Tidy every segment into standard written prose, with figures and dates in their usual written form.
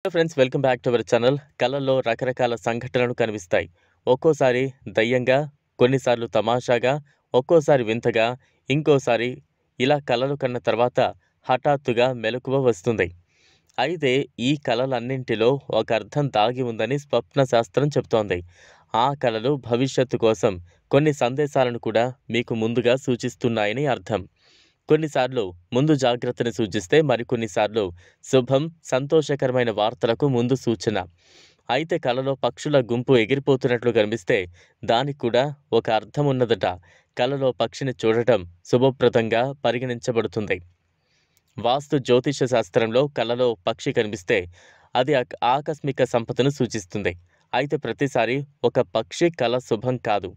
Hello friends, welcome back to our channel. కళల్లో రకరకాల సంఘటనలు కనిపిస్తాయి. ఒక్కోసారి దయ్యంగా, కొన్నిసార్లు తమాషాగా, ఒక్కోసారి వింతగా, ఇంకోసారి ఇలా కలలు కన్న తర్వాత హఠాత్తుగా మెలకువ వస్తుంది. అయితే ఈ కలలన్నింటిలో ఒక అర్థం దాగి ఉందని స్వప్న శాస్త్రం చెబుతోంది. ఆ కలలు భవిష్యత్తు కోసం కొన్ని సందేశాలను కూడా మీకు ముందుగా సూచిస్తున్నాయని అర్థం. కొన్నిసార్లు ముందు జాగ్రత్తని సూచిస్తే, మరికొన్నిసార్లు శుభం, సంతోషకరమైన వార్తలకు ముందు సూచన. అయితే కలలో పక్షుల గుంపు ఎగిరిపోతున్నట్లు కనిపిస్తే దానికి కూడా ఒక అర్థం ఉన్నదట. కలలో పక్షిని చూడటం శుభప్రదంగా పరిగణించబడుతుంది. వాస్తు జ్యోతిష శాస్త్రంలో కలలో పక్షి కనిపిస్తే అది ఆకస్మిక సంపదను సూచిస్తుంది. అయితే ప్రతిసారి ఒక పక్షి కల శుభం కాదు.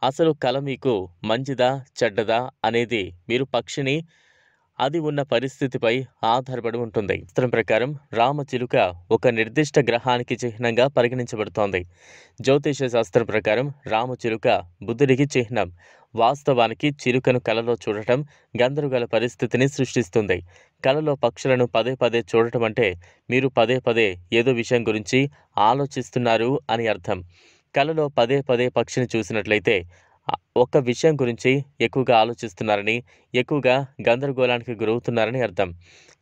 అసలు కల మీకు మంచిదా చెడ్డదా అనేది మీరు పక్షిని అది ఉన్న పరిస్థితిపై ఆధారపడి ఉంటుంది. శాస్త్రం ప్రకారం రామచిలుక ఒక నిర్దిష్ట గ్రహానికి చిహ్నంగా పరిగణించబడుతోంది. జ్యోతిష శాస్త్రం ప్రకారం రామచిలుక బుద్ధుడికి చిహ్నం. వాస్తవానికి చిలుకను కలలో చూడటం గందరగోళ పరిస్థితిని సృష్టిస్తుంది. కలలో పక్షులను పదే పదే చూడటం అంటే మీరు పదే పదే ఏదో విషయం గురించి ఆలోచిస్తున్నారు అని అర్థం. కలలో పదే పదే పక్షిని చూసినట్లయితే ఒక్క విషయం గురించి ఎక్కువగా ఆలోచిస్తున్నారని, ఎక్కువగా గందరగోళానికి గురవుతున్నారని అర్థం.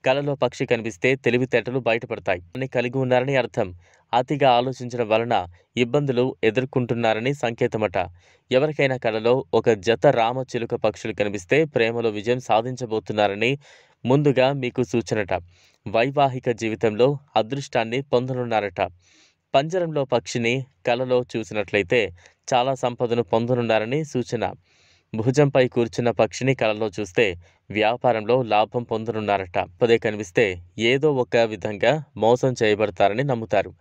కలలో పక్షి కనిపిస్తే తెలివితేటలు బయటపడతాయి అని కలిగి ఉన్నారని అర్థం. అతిగా ఆలోచించడం వలన ఇబ్బందులు ఎదుర్కొంటున్నారని సంకేతమట. ఎవరికైనా కలలో ఒక జత రామచిలుక పక్షులు కనిపిస్తే ప్రేమలో విజయం సాధించబోతున్నారని ముందుగా మీకు సూచనట. వైవాహిక జీవితంలో అదృష్టాన్ని పొందనున్నారట. పంజరంలో పక్షిని కలలో చూసినట్లయితే చాలా సంపదను పొందనున్నారని సూచన. భుజంపై కూర్చున్న పక్షిని కలలో చూస్తే వ్యాపారంలో లాభం పొందనున్నారట. పదే కనిపిస్తే ఏదో ఒక విధంగా మోసం చేయబడతారని నమ్ముతారు.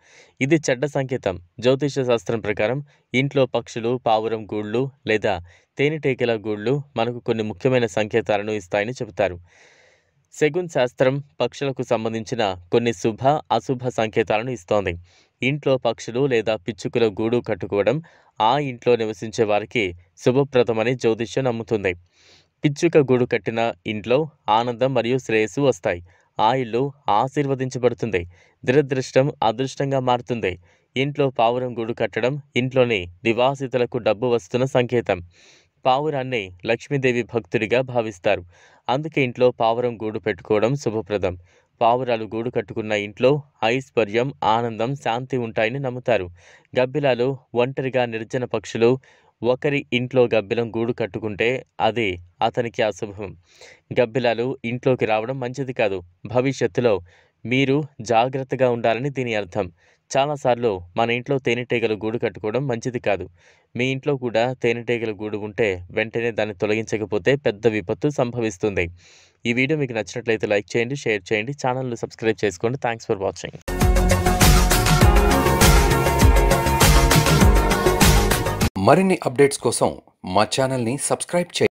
ఇది చెడ్డ సంకేతం. జ్యోతిష శాస్త్రం ప్రకారం ఇంట్లో పక్షులు, పావురం గూళ్ళు లేదా తేనెటీగల గూళ్ళు మనకు కొన్ని ముఖ్యమైన సంకేతాలను ఇస్తాయని చెబుతారు. శకున్ శాస్త్రం పక్షులకు సంబంధించిన కొన్ని శుభ, అశుభ సంకేతాలను ఇస్తోంది. ఇంట్లో పక్షులు లేదా పిచ్చుకల గూడు కట్టుకోవడం ఆ ఇంట్లో నివసించే వారికి శుభప్రదమని జ్యోతిష్యం నమ్ముతుంది. పిచ్చుక గూడు కట్టిన ఇంట్లో ఆనందం మరియు శ్రేయస్సు వస్తాయి. ఆ ఇల్లు ఆశీర్వదించబడుతుంది. దురదృష్టం అదృష్టంగా మారుతుంది. ఇంట్లో పావురం గూడు కట్టడం ఇంట్లోని నివాసితులకు డబ్బు వస్తున్న సంకేతం. పావురాన్ని లక్ష్మీదేవి భక్తుడిగా భావిస్తారు. అందుకే ఇంట్లో పావురం గూడు పెట్టుకోవడం శుభప్రదం. పావురాలు గూడు కట్టుకున్న ఇంట్లో ఐశ్వర్యం, ఆనందం, శాంతి ఉంటాయని నమ్ముతారు. గబ్బిలాలు, ఒంటరిగా నిర్జన పక్షులు ఒకరి ఇంట్లో గబ్బిలం గూడు కట్టుకుంటే అది అతనికి అశుభం. గబ్బిలాలు ఇంట్లోకి రావడం మంచిది కాదు. భవిష్యత్తులో మీరు జాగ్రత్తగా ఉండాలని దీని అర్థం. చాలాసార్లు మన ఇంట్లో తేనెటీగలు గూడు కట్టుకోవడం మంచిది కాదు. మీ ఇంట్లో కూడా తేనెటీగల గూడు ఉంటే వెంటనే దాన్ని తొలగించకపోతే పెద్ద విపత్తు సంభవిస్తుంది. ఈ వీడియో మీకు నచ్చినట్లయితే లైక్ చేయండి, షేర్ చేయండి, ఛానల్ని సబ్స్క్రైబ్ చేసుకోండి. Thanks for watching. మరిన్ని అప్డేట్స్ కోసం మా ఛానల్ని సబ్స్క్రైబ్ చేయండి.